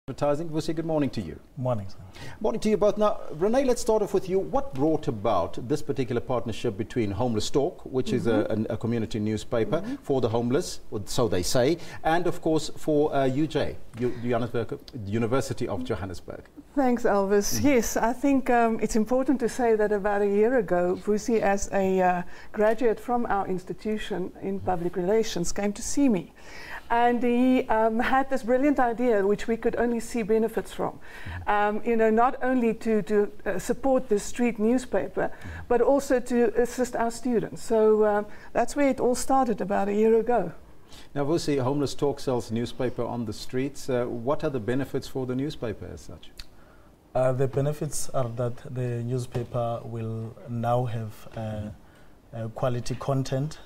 Advertising. Vusi, good morning to you. Morning, sir. Morning to you both. Now, Rene, let's start off with you. What brought about this particular partnership between Homeless Talk, which is a community newspaper for the homeless, or so they say, and of course for UJ, University of Johannesburg? Thanks, Elvis. Yes, I think it's important to say that about a year ago, Vusi, as a graduate from our institution in public relations, came to see me. And he had this brilliant idea, which we could only see benefits from. Not only to support the street newspaper, but also to assist our students. So that's where it all started about a year ago. Now, Vusi, Homeless Talk sells newspaper on the streets. What are the benefits for the newspaper as such? The benefits are that the newspaper will now have quality content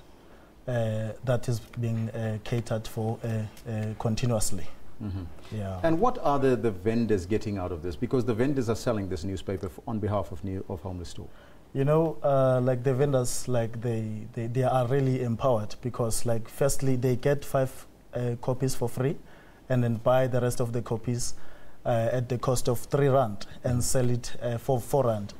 that is being catered for continuously. Yeah. And what are the vendors getting out of this? Because the vendors are selling this newspaper on behalf of Homeless Talk. You know, like the vendors, like they are really empowered because, like, firstly, they get 5 copies for free, and then buy the rest of the copies at the cost of R3 and sell it for R4.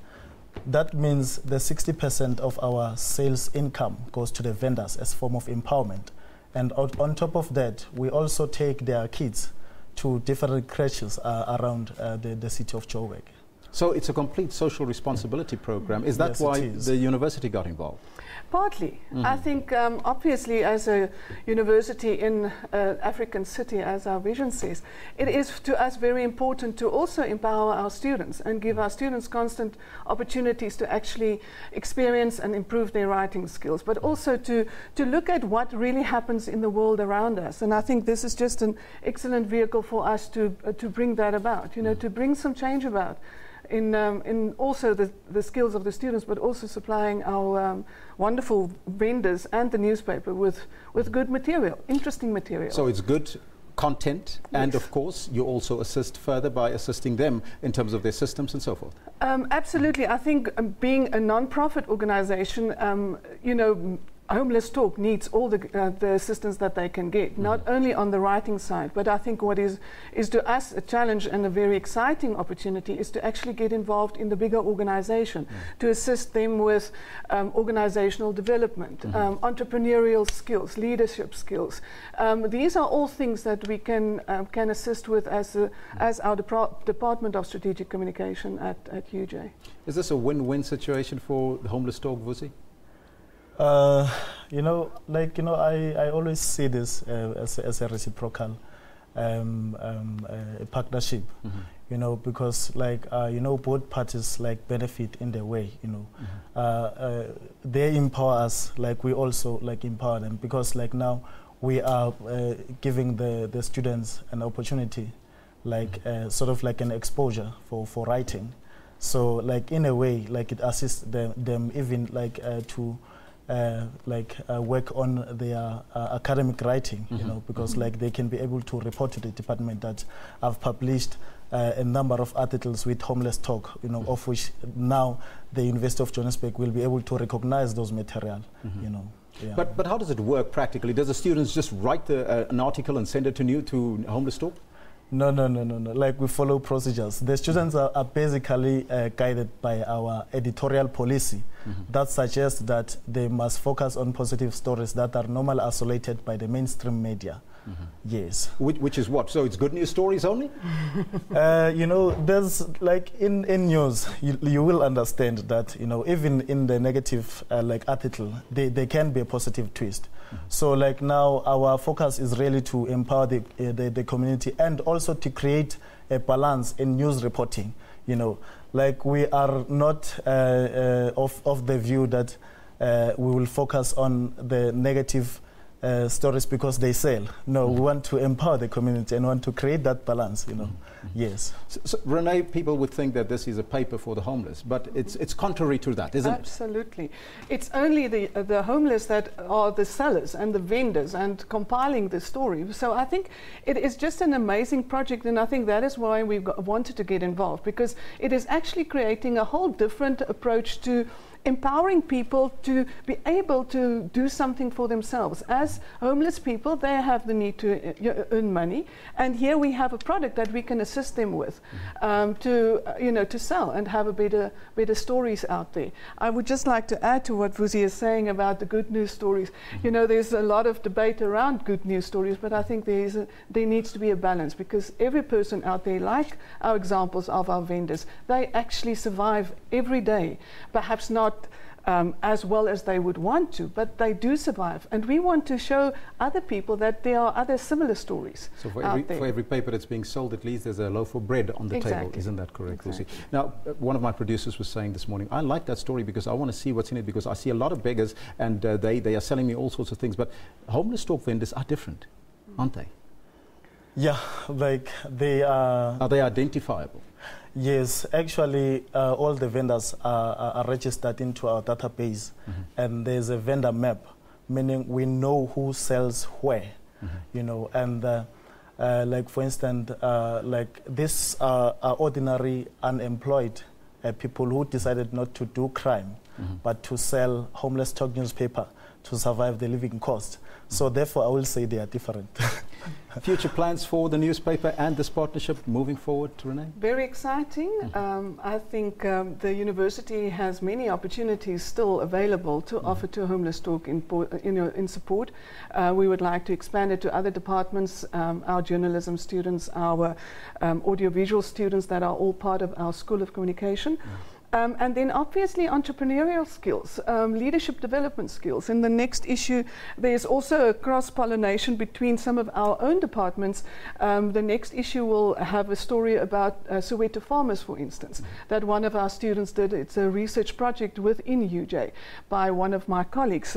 That means the 60% of our sales income goes to the vendors as a form of empowerment. And on top of that, we also take their kids to different creches around the city of Joburg. So it's a complete social responsibility program. Is that why the university got involved? Partly. I think obviously as a university in an African city, as our vision says, it is to us very important to also empower our students and give our students constant opportunities to actually experience and improve their writing skills, but also to look at what really happens in the world around us. And I think this is just an excellent vehicle for us to bring that about, to bring some change about. In also the skills of the students, but also supplying our wonderful vendors and the newspaper with good material, interesting material. So it's good content, and of course you also assist further by assisting them in terms of their systems and so forth. Absolutely. I think being a non-profit organization, Homeless Talk needs all the assistance that they can get, not only on the writing side, but I think what is to us a challenge and a very exciting opportunity is to actually get involved in the bigger organization, to assist them with organizational development, entrepreneurial skills, leadership skills. These are all things that we can assist with as our Department of Strategic Communication at UJ. Is this a win-win situation for the Homeless Talk, Vusi? I always see this as a reciprocal partnership, because both parties benefit in their way, they empower us, we also empower them, because now we are giving the students an opportunity, sort of an exposure for writing. So in a way, it assists them even to work on their academic writing, because they can be able to report to the department that I've published a number of articles with Homeless Talk, of which now the University of Johannesburg will be able to recognize those material, Yeah. But how does it work practically? Does the students just write an article and send it to Homeless Talk? No. We follow procedures. The students are basically guided by our editorial policy that suggests that they must focus on positive stories that are normally isolated by the mainstream media. Yes. Which is what? So it's good news stories only? There's in news, you will understand that, even in the negative article, there can be a positive twist. So now our focus is really to empower the community and also to create a balance in news reporting. We are not of the view that we will focus on the negative stories because they sell. No, we want to empower the community and want to create that balance, Yes. So, Rene, people would think that this is a paper for the homeless, but it's contrary to that, isn't it? Absolutely. It's only the homeless that are the sellers and the vendors and compiling the story. So I think it is just an amazing project, and I think that is why we've wanted to get involved, because it is actually creating a whole different approach to empowering people to be able to do something for themselves. As homeless people, they have the need to earn money, and here we have a product that we can assist them with to sell and have a better stories out there. I would just like to add to what Vusi is saying about the good news stories. You know, there's a lot of debate around good news stories, but I think there needs to be a balance, because every person out there, like our examples of our vendors, they actually survive every day, perhaps not as well as they would want to, but they do survive. And we want to show other people that there are other similar stories. So for every paper that's being sold, at least there's a loaf of bread on the table. Isn't that correct, Vusi? Now, one of my producers was saying this morning, I like that story because I want to see what's in it, because I see a lot of beggars and they are selling me all sorts of things. But homeless store vendors are different, aren't they? Yeah, like they are... Are they identifiable? Yes, actually, all the vendors are registered into our database, and there's a vendor map, meaning we know who sells where, you know, and like for instance, like these are ordinary unemployed people who decided not to do crime, but to sell homeless talk newspaper to survive the living cost. So therefore, I will say they are different. Future plans for the newspaper and this partnership moving forward, Rene? Very exciting. I think the university has many opportunities still available to offer to Homeless Talk in support. We would like to expand it to other departments, our journalism students, our audiovisual students that are all part of our School of Communication. And then obviously entrepreneurial skills, leadership development skills. In the next issue, there's also a cross-pollination between some of our own departments. The next issue will have a story about Soweto farmers, for instance, that one of our students did. It's a research project within UJ by one of my colleagues,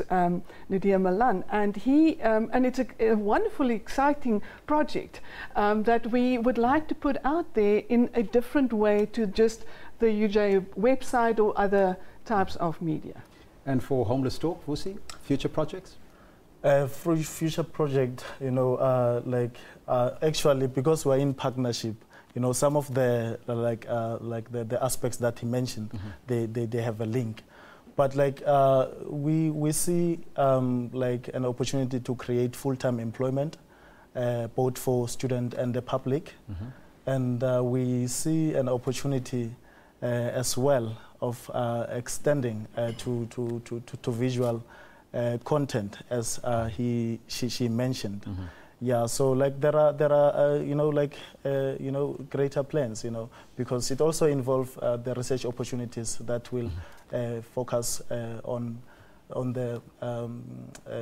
Nadia Malan, and it's a wonderfully exciting project that we would like to put out there in a different way to just the UJ website or other types of media. And for Homeless Talk, Vusi, future projects? For future project, you know, actually, because we're in partnership, you know, some of the the aspects that he mentioned, they have a link. But like we see like an opportunity to create full-time employment, both for student and the public, and we see an opportunity as well of extending to visual content, as she mentioned. Yeah, so like there are you know, like you know, greater plans, you know, because it also involves the research opportunities that will focus on the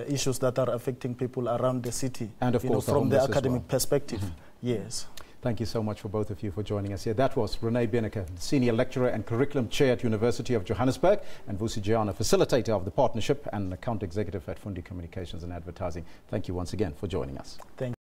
issues that are affecting people around the city, and of course, from the academic perspective. Yes. Thank you so much for both of you for joining us here. That was Rene Benecke, Senior Lecturer and Curriculum Chair at University of Johannesburg, and Vusi Jiyana, Facilitator of the Partnership and Account Executive at Fundi Communications and Advertising. Thank you once again for joining us. Thank you.